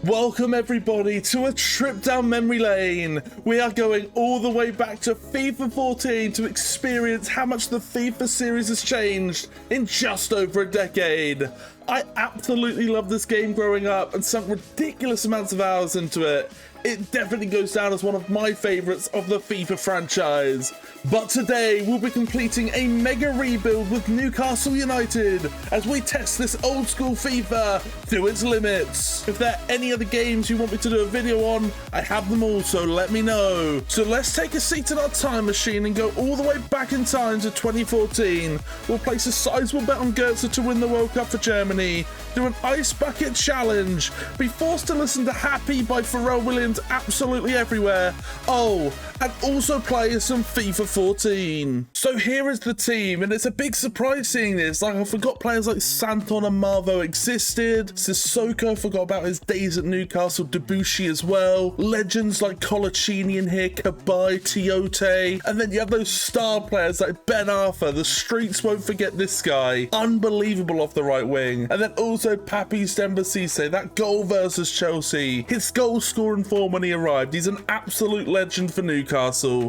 Welcome everybody to a trip down memory lane. We are going all the way back to FIFA 14 to experience how much the FIFA series has changed in just over a decade. I absolutely loved this game growing up and sunk ridiculous amounts of hours into it. It definitely goes down as one of my favourites of the FIFA franchise. But today we'll be completing a mega rebuild with Newcastle United as we test this old school FIFA to its limits. If there are any other games you want me to do a video on, I have them all, so let me know. So let's take a seat in our time machine and go all the way back in time to 2014. We'll place a sizable bet on Goetze to win the World Cup for Germany, do an ice bucket challenge, be forced to listen to Happy by Pharrell Williams absolutely everywhere. Oh, and also play some FIFA 14. So here is the team, and it's a big surprise seeing this. Like, I forgot players like Santon and Marvo existed. Sissoko, forgot about his days at Newcastle. Debussy as well. Legends like Colaccini in here, Cabai, Tiote. And then you have those star players like Ben Arthur. The streets won't forget this guy. Unbelievable off the right wing. And then also Papi Demba Cisse, that goal versus Chelsea. His goal scoring form when he arrived. He's an absolute legend for Newcastle.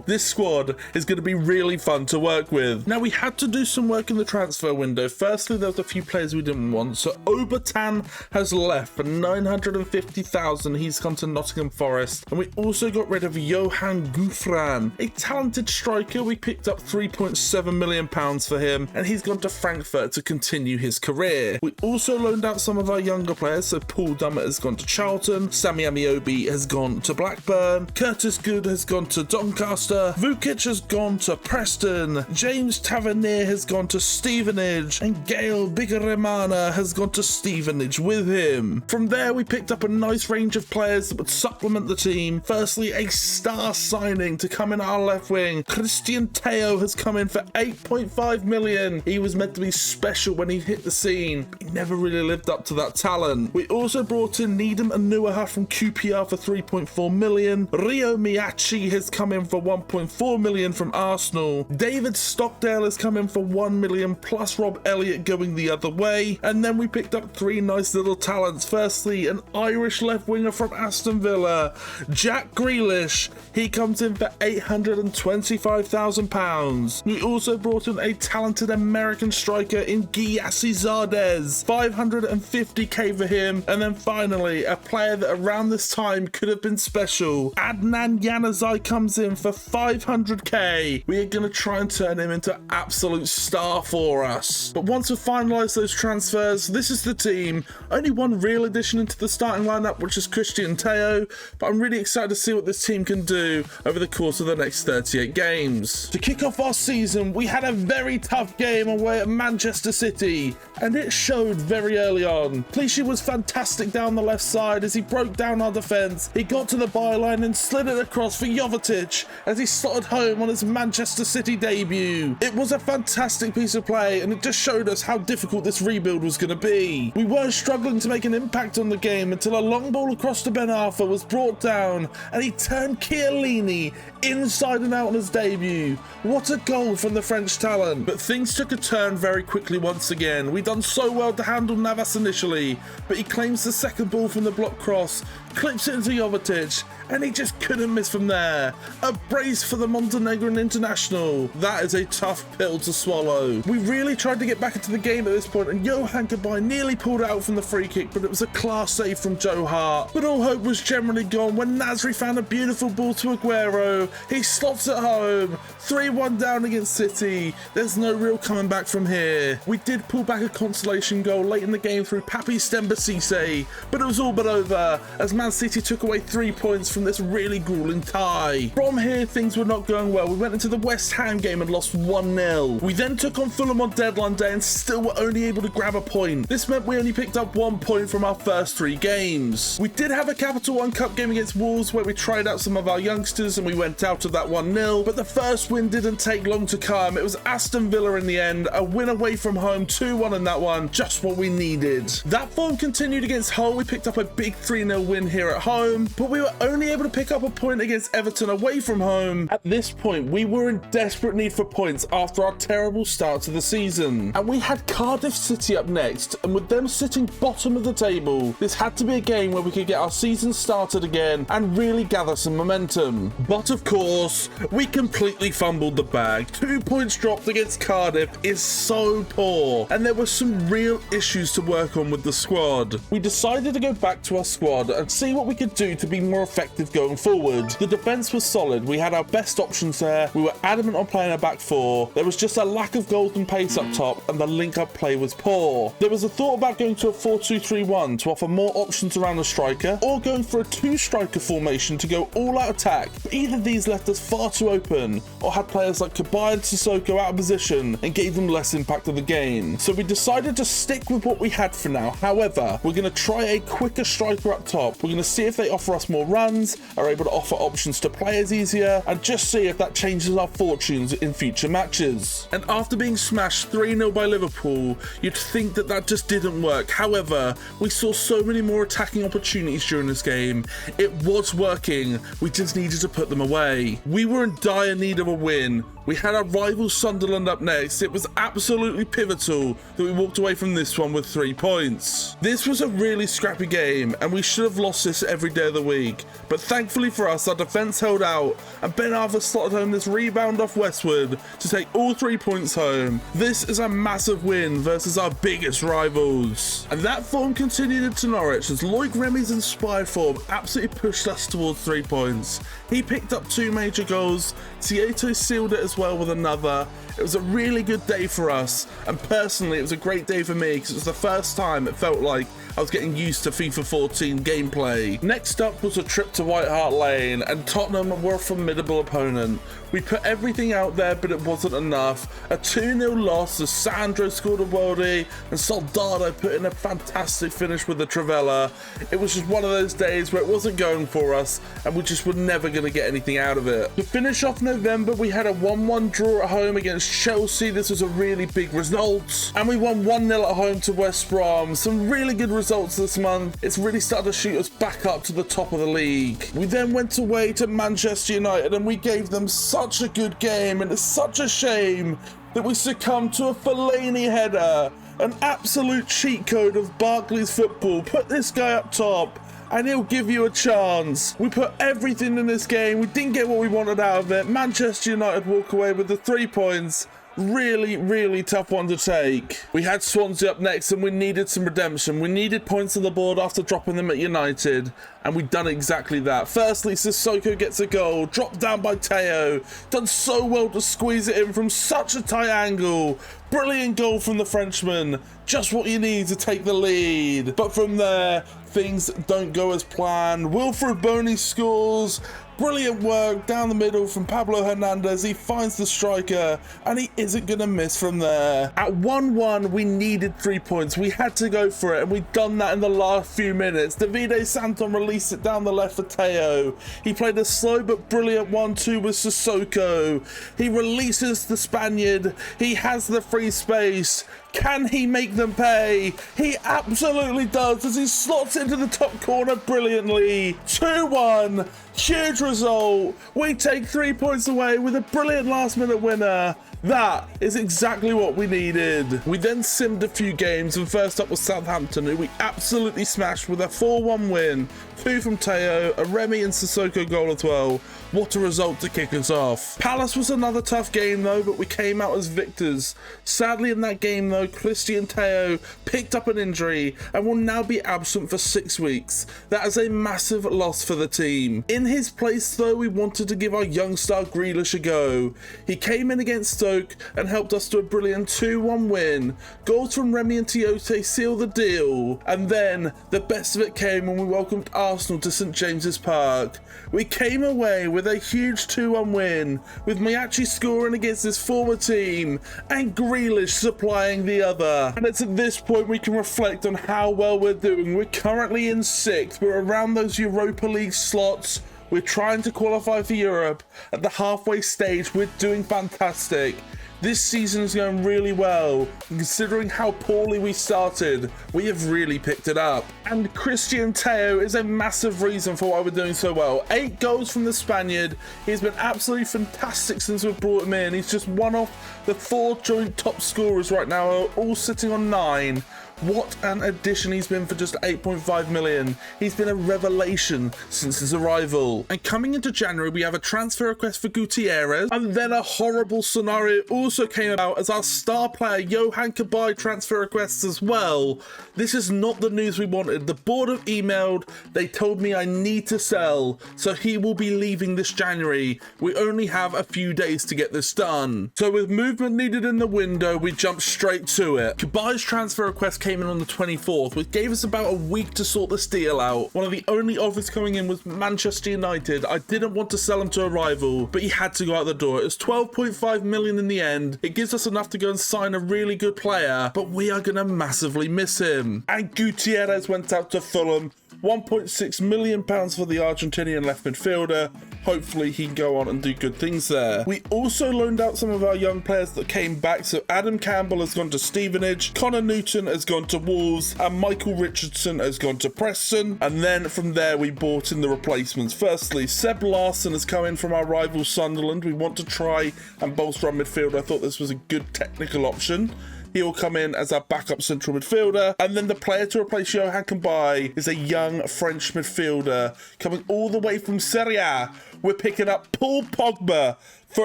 This squad is going to be really fun to work with. Now, we had to do some work in the transfer window. Firstly, there was a few players we didn't want. So Obertan has left for 950,000. He's gone to Nottingham Forest. And we also got rid of Johan Gouffran, a talented striker. We picked up £3.7 million for him, and he's gone to Frankfurt to continue his career. We also loaned out some of our younger players. So Paul Dummett has gone to Charlton. Sammy Amiobi has gone to Blackburn. Curtis Good has gone to Doncaster. Vukic has gone to Preston. James Tavernier has gone to Stevenage. And Gail Bigaremana has gone to Stevenage with him. From there, we picked up a nice range of players that would supplement the team. Firstly, a star signing to come in our left wing. Christian Teo has come in for 8.5 million. He was meant to be special when he hit the scene, but he never really lived up to that talent. We also brought in Needham and Nuaha from QPR for 3.4 million. Rio Miyachi has come in for 1.4 million from Arsenal. David Stockdale has come in for 1 million plus Rob Elliott going the other way. And then we picked up three nice little talents. Firstly, an Irish left winger from Aston Villa, Jack Grealish. He comes in for £825,000. We also brought in a talented American striker in Gyasi Zardes, 550k for him. And then finally, a player that around this time could have been special, Adnan Januzaj comes in for 500k. We are going to try and turn him into an absolute star for us. But once we've finalised those transfers, this is the team. Only one real addition into the starting lineup, which is Christian Teo, but I'm really excited to see what this team can do over the course of the next 38 games. To kick off our season, we had a very tough game away at Manchester City, and it showed very early on. Clichy was fantastic down the left side as he broke down our defence. He got to the byline and slid it across for Jovetic as he slotted home on his Manchester City debut. It was a fantastic piece of play, and it just showed us how difficult this rebuild was going to be. We were struggling to make an impact on the game until a long ball across to Ben Arthur was brought down, and he turned Chiellini inside and out on his debut. What a goal from the French talent. But things took a turn very quickly once again. We'd done so well to handle Navas initially, but he claims the second ball from the block cross, clips it into Jovetic, and he just couldn't miss from there. A brace for the Montenegrin international. That is a tough pill to swallow. We really tried to get back into the game at this point, and Johan Cabai nearly pulled out from the free kick, but it was a class save from Joe Hart. But all hope was generally gone when Nasri found a beautiful ball to Aguero. He slots it home. 3-1 down against City. There's no real coming back from here. We did pull back a consolation goal late in the game through Papi Demba Cisse, but it was all but over as Man City took away 3 points from this really grueling tie. From here, things were not going well. We went into the West Ham game and lost 1-0. We then took on Fulham on deadline day and still were only able to grab a point. This meant we only picked up 1 point from our first 3 games. We did have a Capital One Cup game against Wolves where we tried out some of our youngsters and we went out of that 1-0, but the first win didn't take long to come. It was Aston Villa in the end, a win away from home, 2-1 in that one, just what we needed. That form continued against Hull. We picked up a big 3-0 win win here at home, but we were only able to pick up a point against Everton away from home. At this point, we were in desperate need for points after our terrible start to the season, and we had Cardiff City up next, and with them sitting bottom of the table, this had to be a game where we could get our season started again and really gather some momentum. But of course, we completely fumbled the bag. 2 points dropped against Cardiff is so poor, and there were some real issues to work on with the squad. We decided to go back to our squad and see what we could do to be more effective going forward. The defence was solid, we had our best options there, we were adamant on playing a back four, there was just a lack of golden pace up top, and the link-up play was poor. There was a thought about going to a 4-2-3-1 to offer more options around the striker, or going for a two-striker formation to go all-out attack, but either of these left us far too open, or had players like Kabay and Sissoko out of position and gave them less impact of the game. So we decided to stick with what we had for now. However, we're going to try a quicker striker up top. We're going to see if they offer us more runs, are able to offer options to players easier, and just see if that changes our fortunes in future matches. And after being smashed 3-0 by Liverpool, you'd think that that just didn't work. However, we saw so many more attacking opportunities during this game. It was working, we just needed to put them away. We were in dire need of a win. We had our rival Sunderland up next. It was absolutely pivotal that we walked away from this one with 3 points. This was a really scrappy game, and we should have lost this every day of the week. But thankfully for us, our defence held out, and Ben Arthur slotted home this rebound off Westwood to take all 3 points home. This is a massive win versus our biggest rivals. And that form continued into Norwich as Loic Remy's inspired form absolutely pushed us towards 3 points. He picked up 2 major goals, Tieto sealed it as well with another. It was a really good day for us, and personally it was a great day for me because it was the first time it felt like I was getting used to FIFA 14 gameplay. Next up was a trip to White Hart Lane, and Tottenham were a formidable opponent. We put everything out there, but it wasn't enough. A 2-0 loss as Sandro scored a worldie and Soldado put in a fantastic finish with the Trivella. It was just one of those days where it wasn't going for us and we just were never going to get anything out of it. To finish off November, we had a 1-1 draw at home against Chelsea. This was a really big result. And we won 1-0 at home to West Brom. Some really good results this month. It's really started to shoot us back up to the top of the league. We then went away to Manchester United and we gave them such a good game, and it's such a shame that we succumbed to a Fellaini header. An absolute cheat code of Barclays football. Put this guy up top and he'll give you a chance. We put everything in this game. We didn't get what we wanted out of it. Manchester United walk away with the 3 points. Really tough one to take. We had Swansea up next and we needed some redemption. We needed points on the board after dropping them at United, and we've done exactly that. Firstly, Sissoko gets a goal, dropped down by Teo. Done so well to squeeze it in from such a tight angle. Brilliant goal from the Frenchman. Just what you need to take the lead. But from there, things don't go as planned. Wilfred Boney scores. Brilliant work down the middle from Pablo Hernandez. He finds the striker and he isn't going to miss from there. At 1-1, we needed 3 points. We had to go for it, and we'd done that in the last few minutes. Davide Santon released it down the left for Teo. He played a slow but brilliant 1-2 with Sissoko. He releases the Spaniard. He has the free space. Can he make them pay? He absolutely does as he slots into the top corner brilliantly. 2-1. Huge result. We take 3 points away with a brilliant last-minute winner. That is exactly what we needed. We then simmed a few games, and first up was Southampton, who we absolutely smashed with a 4-1 win. 2 from Teo, a Remy and Sissoko goal as well. What a result to kick us off. Palace was another tough game though, but we came out as victors. Sadly in that game though, Christian Teo picked up an injury and will now be absent for 6 weeks. That is a massive loss for the team. In his place though, we wanted to give our young star Grealish a go. He came in against Stoke and helped us to a brilliant 2-1 win. Goals from Remy and Tiote sealed the deal. And then the best of it came when we welcomed Arsenal to St James's Park. We came away with a huge 2-1 win, with Miyachi scoring against his former team and Grealish supplying the other. And it's at this point we can reflect on how well we're doing. We're currently in 6th. We're around those Europa League slots. We're trying to qualify for Europe. At the halfway stage, we're doing fantastic. This season is going really well, and considering how poorly we started, we have really picked it up. And Christian Teo is a massive reason for why we're doing so well. 8 goals from the Spaniard. He's been absolutely fantastic since we've brought him in. He's just one off the 4 joint top scorers right now, all sitting on 9. What an addition he's been for just 8.5 million. He's been a revelation since his arrival. And coming into January, we have a transfer request for Gutierrez, and then a horrible scenario also came about as our star player Yohan Cabaye transfer requests as well. This is not the news we wanted. The board have emailed, they told me I need to sell, so he will be leaving this January. We only have a few days to get this done. So with movement needed in the window, we jumped straight to it. Cabaye's transfer request came in on the 24th, which gave us about a week to sort this deal out. One of the only offers coming in was Manchester United. I didn't want to sell him to a rival, but he had to go out the door. It was 12.5 million in the end. It gives us enough to go and sign a really good player, but we are going to massively miss him. And Gutierrez went out to Fulham. £1.6 million for the Argentinian left midfielder. Hopefully he can go on and do good things there. We also loaned out some of our young players that came back. So Adam Campbell has gone to Stevenage, Connor Newton has gone to Wolves, and Michael Richardson has gone to Preston. And then from there we brought in the replacements. Firstly, Seb Larsson has come in from our rival Sunderland. We want to try and bolster our midfield. I thought this was a good technical option. He will come in as our backup central midfielder. And then the player to replace Yohan Cabaye is a young French midfielder coming all the way from Serie A. We're picking up Paul Pogba for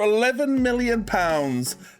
£11 million.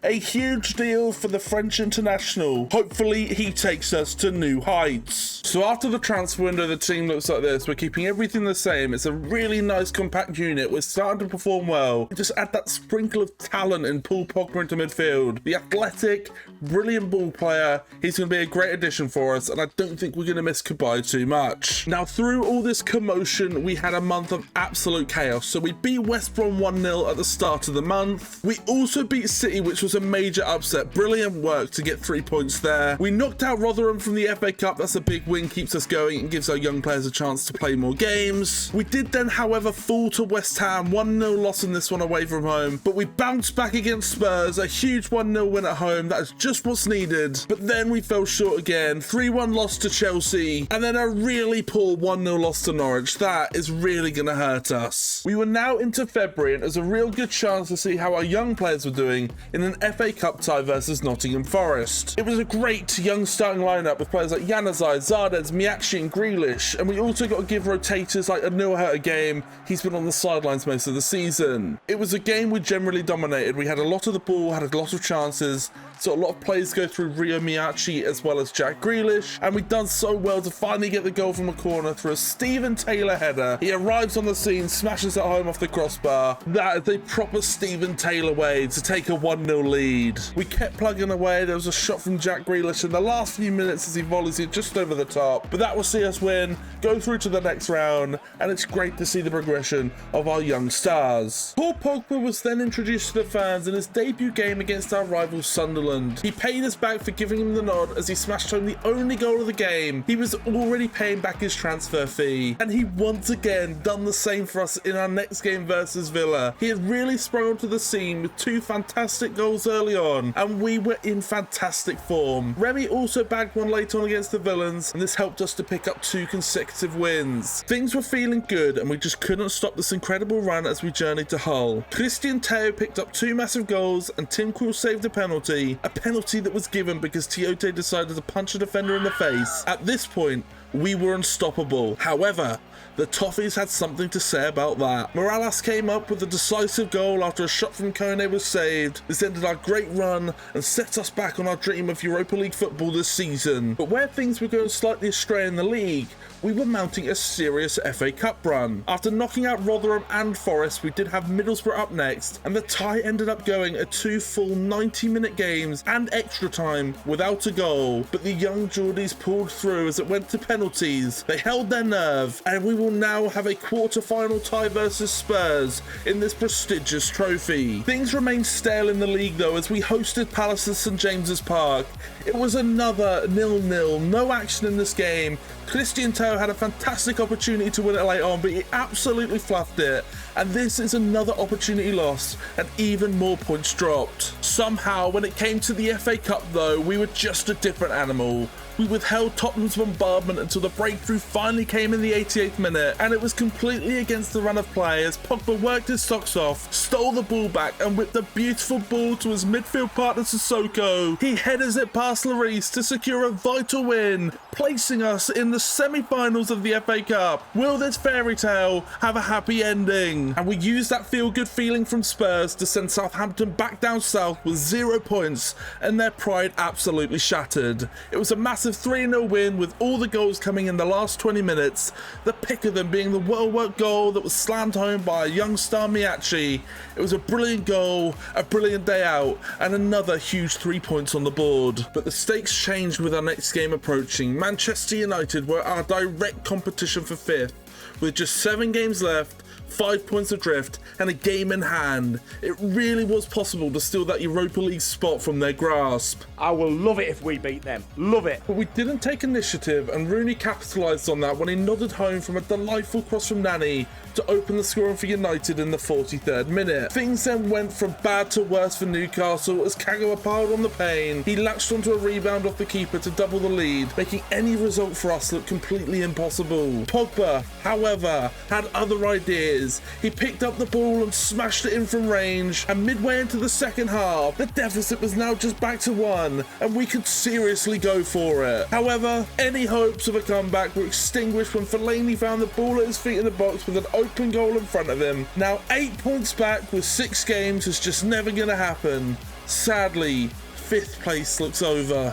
A huge deal for the French international. Hopefully he takes us to new heights. So after the transfer window, the team looks like this. We're keeping everything the same. It's a really nice compact unit. We're starting to perform well. Just add that sprinkle of talent in Paul Pogba into midfield. The athletic, brilliant ball player. He's going to be a great addition for us, and I don't think we're going to miss Cabaye too much. Now, through all this commotion, we had a month of absolute chaos. So we beat West Brom 1-0 at the start of the month. We also beat City, which was a major upset. Brilliant work to get 3 points there. We knocked out Rotherham from the FA Cup. That's a big win, keeps us going and gives our young players a chance to play more games. We did then, however, fall to West Ham. 1-0 loss in this one away from home, but we bounced back against Spurs. A huge 1-0 win at home. That is just what's needed. But then we fell short again. 3-1 loss to Chelsea, and then a really poor 1-0 loss to Norwich. That is really going to hurt us. We were now into February, and there's a real good chance to see how our young players were doing in an FA Cup tie versus Nottingham Forest. It was a great young starting lineup with players like Januzaj, Zardes, Miachi and Grealish, and we also got to give rotators like Anuha a game. He's been on the sidelines most of the season. It was a game we generally dominated. We had a lot of the ball, had a lot of chances, so a lot of plays go through Rio Miachi as well as Jack Grealish, and we've done so well to finally get the goal from a corner through a Stephen Taylor header. He arrives on the scene, smashes it home off the crossbar. That is a proper Stephen Taylor way to take a 1-0 lead. We kept plugging away. There was a shot from Jack Grealish in the last few minutes as he volleys it just over the top, but that will see us win, go through to the next round, and it's great to see the progression of our young stars. Paul Pogba was then introduced to the fans in his debut game against our rival Sunderland. He paid us back for giving him the nod as he smashed home the only goal of the game. He was already paying back his transfer fee, and he once again done the same for us in our next game versus Villa. He had really sprung onto the scene with 2 fantastic goals early on, and we were in fantastic form. Remy also bagged one late on against the Villains, and this helped us to pick up 2 consecutive wins. Things were feeling good, and we just couldn't stop this incredible run as we journeyed to Hull. Christian Teo picked up 2 massive goals, and Tim Krul saved a penalty that was given because Tiote decided to punch a defender in the face. At this point, we were unstoppable. However, the Toffees had something to say about that. Morales came up with a decisive goal after a shot from Kone was saved. This ended our great run and set us back on our dream of Europa League football this season. But where things were going slightly astray in the league, we were mounting a serious FA Cup run. After knocking out Rotherham and Forest, we did have Middlesbrough up next, and the tie ended up going a 2 full 90-minute games and extra time without a goal. But the young Geordies pulled through as it went to penalties. They held their nerve, and we we will now have a quarter-final tie versus Spurs in this prestigious trophy. Things remain stale in the league though as we hosted Palace at St James's Park. It was another 0-0, no action in this game. Christian Teo had a fantastic opportunity to win it late on, but he absolutely fluffed it. And this is another opportunity lost and even more points dropped. Somehow, when it came to the FA Cup though, we were just a different animal. We withheld Tottenham's bombardment until the breakthrough finally came in the 88th minute, and it was completely against the run of play as Pogba worked his socks off, stole the ball back and whipped a beautiful ball to his midfield partner Sissoko. He headers it past Lloris to secure a vital win, placing us in the semi-finals of the FA Cup. Will this fairy tale have a happy ending? And we used that feel-good feeling from Spurs to send Southampton back down south with 0 points and their pride absolutely shattered. It was a massive 3-0 win with all the goals coming in the last 20 minutes, the pick of them being the well-worked goal that was slammed home by a young star Miachi. It was a brilliant goal, a brilliant day out, and another huge 3 points on the board. But the stakes changed with our next game approaching. Manchester United were our direct competition for 5th, with just 7 games left, 5 points adrift and a game in hand. It really was possible to steal that Europa League spot from their grasp. I will love it if we beat them. Love it. But we didn't take initiative and Rooney capitalised on that when he nodded home from a delightful cross from Nani to open the scoring for United in the 43rd minute. Things then went from bad to worse for Newcastle as Kagawa piled on the pain. He latched onto a rebound off the keeper to double the lead, making any result for us look completely impossible. Pogba, however, had other ideas. He picked up the ball and smashed it in from range, and midway into the second half, the deficit was now just back to 1, and we could seriously go for it. However, any hopes of a comeback were extinguished when Fellaini found the ball at his feet in the box with an open goal in front of him. Now 8 points back with 6 games is just never going to happen. Sadly, 5th place looks over.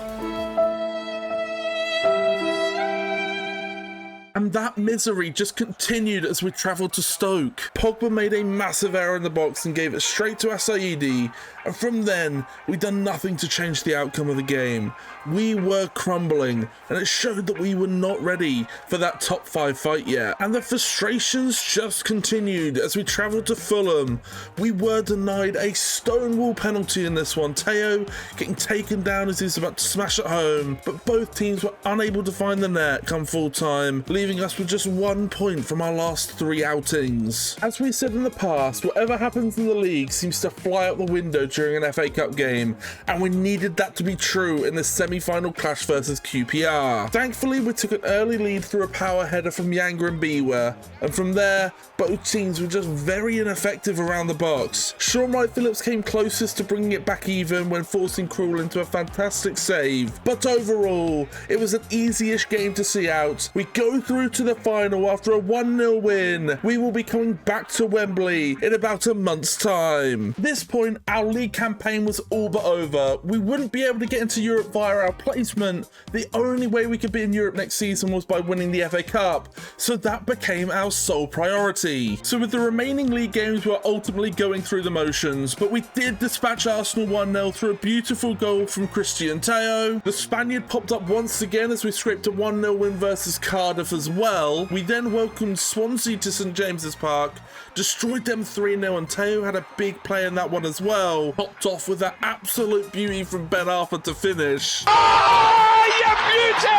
And that misery just continued as we travelled to Stoke. Pogba made a massive error in the box and gave it straight to Asaidi, and from then, we'd done nothing to change the outcome of the game. We were crumbling, and it showed that we were not ready for that top 5 fight yet. And the frustrations just continued as we travelled to Fulham. We were denied a stonewall penalty in this one, Teo getting taken down as he was about to smash it home, but both teams were unable to find the net come full time, leaving us with just 1 point from our last 3 outings. As we said in the past, whatever happens in the league seems to fly out the window during an FA Cup game, and we needed that to be true in the semi-final clash versus QPR. Thankfully, we took an early lead through a power header from Yanga and Biwa, and from there, both teams were just very ineffective around the box. Sean Wright-Phillips came closest to bringing it back even when forcing Krul into a fantastic save, but overall, it was an easy-ish game to see out. We go through to the final after a 1-0 win. We will be coming back to Wembley in about a month's time. At this point, our league campaign was all but over. We wouldn't be able to get into Europe via our placement. The only way we could be in Europe next season was by winning the FA Cup, so that became our sole priority. So with the remaining league games, we were ultimately going through the motions, but we did dispatch Arsenal 1-0 through a beautiful goal from Christian Teo. The Spaniard popped up once again as we scraped a 1-0 win versus Cardiff as well. We then welcomed Swansea to St James's Park, destroyed them 3-0, and Teo had a big play in that one as well. Popped off with that absolute beauty from Ben Arthur to finish. Oh, you beauty!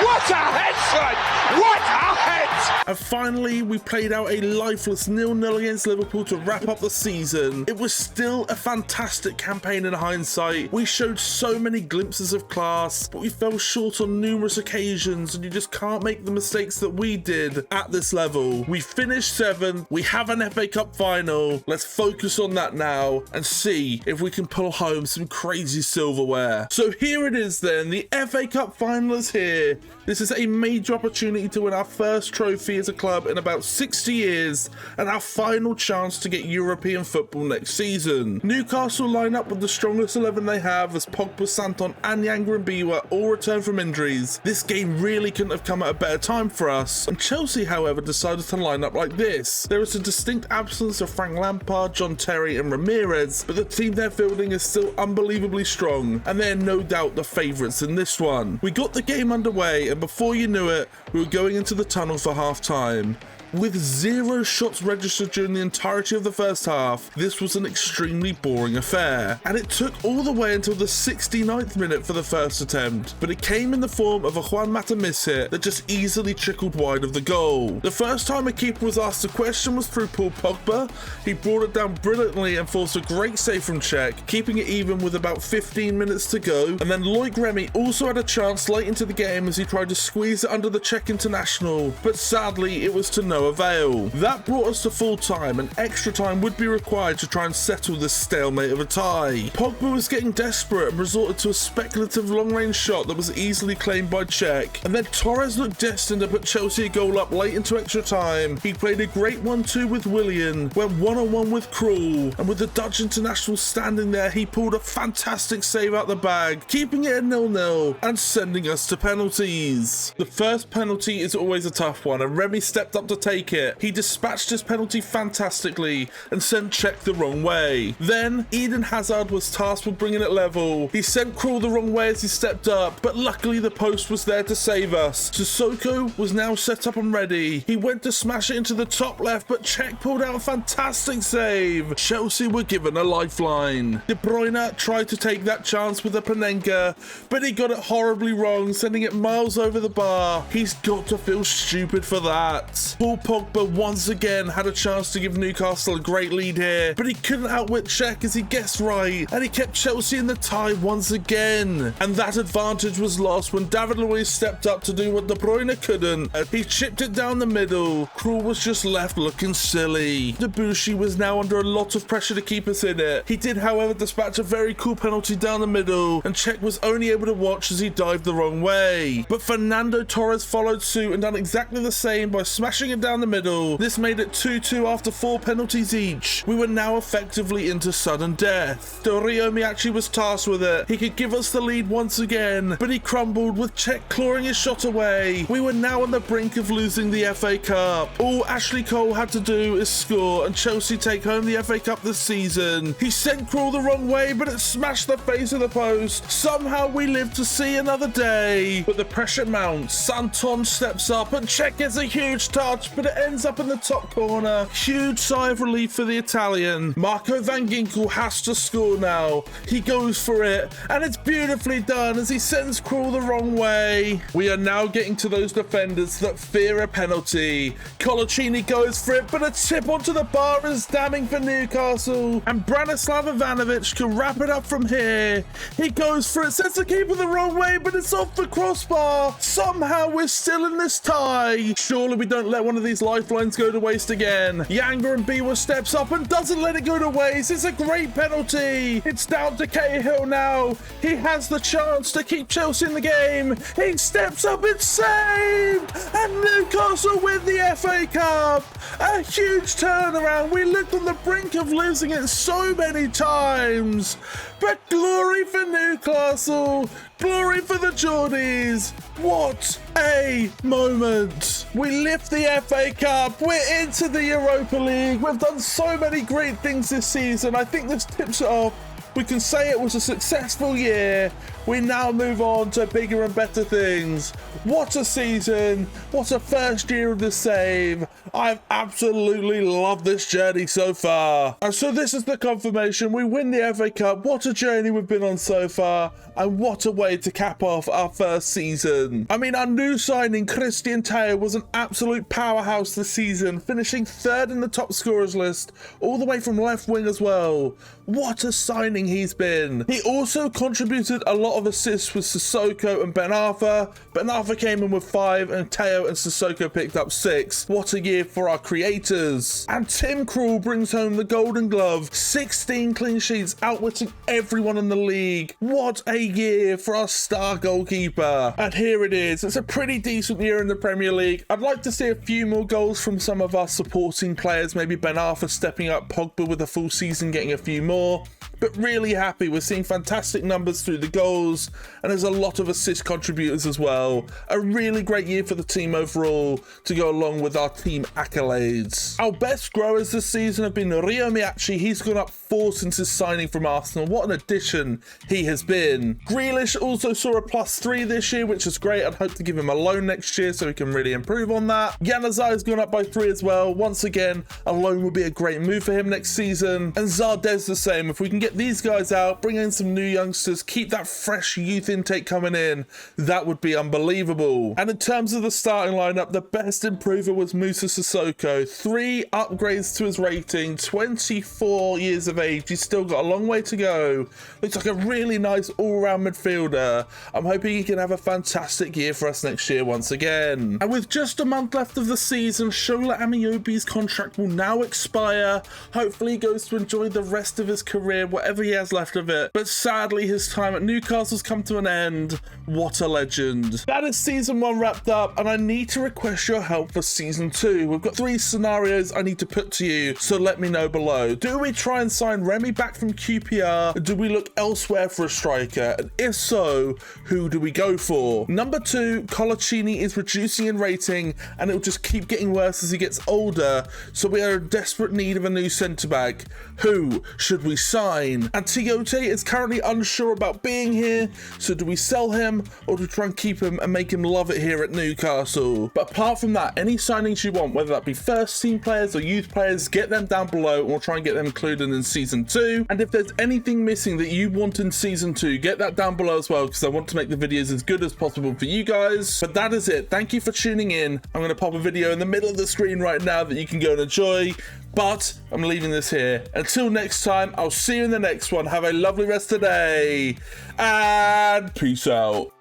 What a head, son! What a head! And finally, we played out a lifeless 0-0 against Liverpool to wrap up the season. It was still a fantastic campaign in hindsight. We showed so many glimpses of class, but we fell short on numerous occasions, and you just can't make the mistakes that we did at this level. We finished 7th, we have an FA Cup final. Let's focus on that now and see if we can pull home some crazy silverware. So here it is then, the FA Cup final is here. This is a major opportunity to win our first trophy as a club in about 60 years and our final chance to get European football next season. Newcastle line up with the strongest 11 they have as Pogba, Santon and Yanga and Biwa all return from injuries. This game really couldn't have come at a better time for us, and Chelsea however decided to line up like this. There is a distinct absence of Frank Lampard, John Terry and Ramirez, but the team they're fielding is still unbelievably strong and they're no doubt the favourites in this one. We got the game underway and before you knew it, We were going into the tunnel for half-time. With 0 shots registered during the entirety of the first half, this was an extremely boring affair, and it took all the way until the 69th minute for the first attempt, but it came in the form of a Juan Mata miss hit that just easily trickled wide of the goal. The first time a keeper was asked a question was through Paul Pogba. He brought it down brilliantly and forced a great save from Czech, keeping it even with about 15 minutes to go, and then Loic Remy also had a chance late into the game as he tried to squeeze it under the Czech international, but sadly it was to no avail. That brought us to full time, and extra time would be required to try and settle this stalemate of a tie. Pogba was getting desperate and resorted to a speculative long-range shot that was easily claimed by Czech, and then Torres looked destined to put Chelsea a goal up late into extra time. He played a great 1-2 with Willian, went one-on-one with Krul, and with the Dutch international standing there, he pulled a fantastic save out the bag, keeping it at 0-0 and sending us to penalties. The first penalty is always a tough one, and Remy stepped up to take it. He dispatched his penalty fantastically and sent Czech the wrong way. Then Eden Hazard was tasked with bringing it level. He sent Krul the wrong way as he stepped up, but luckily the post was there to save us. Sissoko was now set up and ready. He went to smash it into the top left, but Czech pulled out a fantastic save. Chelsea were given a lifeline. De Bruyne tried to take that chance with a Panenka, but he got it horribly wrong, sending it miles over the bar. He's got to feel stupid for that. Paul Pogba once again had a chance to give Newcastle a great lead here, but he couldn't outwit Czech as he guessed right, and he kept Chelsea in the tie once again. And that advantage was lost when David Luiz stepped up to do what De Bruyne couldn't. He chipped it down the middle. Krul was just left looking silly. Debussy was now under a lot of pressure to keep us in it. He did, however, dispatch a very cool penalty down the middle, and Czech was only able to watch as he dived the wrong way. But Fernando Torres followed suit and done exactly the same by smashing it down the middle. This made it 2-2 after 4 penalties each. We were now effectively into sudden death. Dario Miachi was tasked with it. He could give us the lead once again, but he crumbled with Czech clawing his shot away. We were now on the brink of losing the FA Cup. All Ashley Cole had to do is score and Chelsea take home the FA Cup this season. He sent Krul the wrong way, but it smashed the face of the post. Somehow we live to see another day. But the pressure mounts. Santon steps up and Czech gets a huge touch, but it ends up in the top corner. Huge sigh of relief for the Italian. Marco Van Ginkel has to score now. He goes for it, and it's beautifully done as he sends Krul the wrong way. We are now getting to those defenders that fear a penalty. Colaccini goes for it, but a tip onto the bar is damning for Newcastle, and Branislav Ivanovic can wrap it up from here. He goes for it, sets the keeper the wrong way, but it's off the crossbar. Somehow we're still in this tie. Surely we don't let one of these lifelines go to waste again. Yanga and Biwa steps up and doesn't let it go to waste. It's a great penalty. It's down to Cahill now. He has the chance to keep Chelsea in the game. He steps up, it's saved, and Newcastle win the FA Cup. A huge turnaround. We looked on the brink of losing it so many times, but glory for Newcastle, glory for the Geordies. What a moment. We lift the FA Cup. We're into the Europa League. We've done so many great things this season. I think this tips it off. We can say it was a successful year. We now move on to bigger and better things. What a season. What a first year of the save. I've absolutely loved this journey so far. And so this is the confirmation. We win the FA Cup. What a journey we've been on so far. And what a way to cap off our first season. I mean, our new signing, Christian Teo, was an absolute powerhouse this season, finishing 3rd in the top scorers list, all the way from left wing as well. What a signing he's been. He also contributed a lot of assists with Sissoko and Ben Arfa. Ben Arfa came in with 5 and Teo and Sissoko picked up 6. What a year for our creators. And Tim Krul brings home the Golden Glove. 16 clean sheets, outwitting everyone in the league. What a year for our star goalkeeper. And here it is. It's a pretty decent year in the Premier League. I'd like to see a few more goals from some of our supporting players. Maybe Ben Arfa stepping up, Pogba with a full season getting a few more. but really happy. We're seeing fantastic numbers through the goals, and there's a lot of assist contributors as well. A really great year for the team overall to go along with our team accolades. Our best growers this season have been Rio Miyachi. He's gone up 4 since his signing from Arsenal. What an addition he has been. Grealish also saw a +3 this year, which is great. I'd hope to give him a loan next year so he can really improve on that. Januzaj has gone up by 3 as well. Once again, a loan would be a great move for him next season. And Zardez the same. If we can get these guys out, bring in some new youngsters, keep that fresh youth intake coming in, that would be unbelievable. And in terms of the starting lineup, the best improver was Musa Sissoko. 3 upgrades to his rating, 24 years of age. He's still got a long way to go. Looks like a really nice all-round midfielder. I'm hoping he can have a fantastic year for us next year once again. And with just a month left of the season, Shola Amiobi's contract will now expire. Hopefully he goes to enjoy the rest of his career, whatever he has left of it. But sadly, his time at Newcastle's come to an end. What a legend. That is season 1 wrapped up, and I need to request your help for season 2. We've got 3 scenarios I need to put to you, so let me know below. Do we try and sign Remy back from QPR? Do we look elsewhere for a striker? And if so, who do we go for? Number 2, Colaccini is reducing in rating, and it'll just keep getting worse as he gets older, so we are in desperate need of a new centre-back. Who should we sign? And Tiote is currently unsure about being here, so do we sell him, or do we try and keep him and make him love it here at Newcastle? But apart from that, any signings you want, whether that be first team players or youth players, get them down below, and we'll try and get them included in season 2. And if there's anything missing that you want in season 2, get that down below as well, because I want to make the videos as good as possible for you guys. But that is it. Thank you for tuning in. I'm going to pop a video in the middle of the screen right now that you can go and enjoy, but I'm leaving this here. Until next time, I'll see you in the next one. Have a lovely rest of the day, and peace out.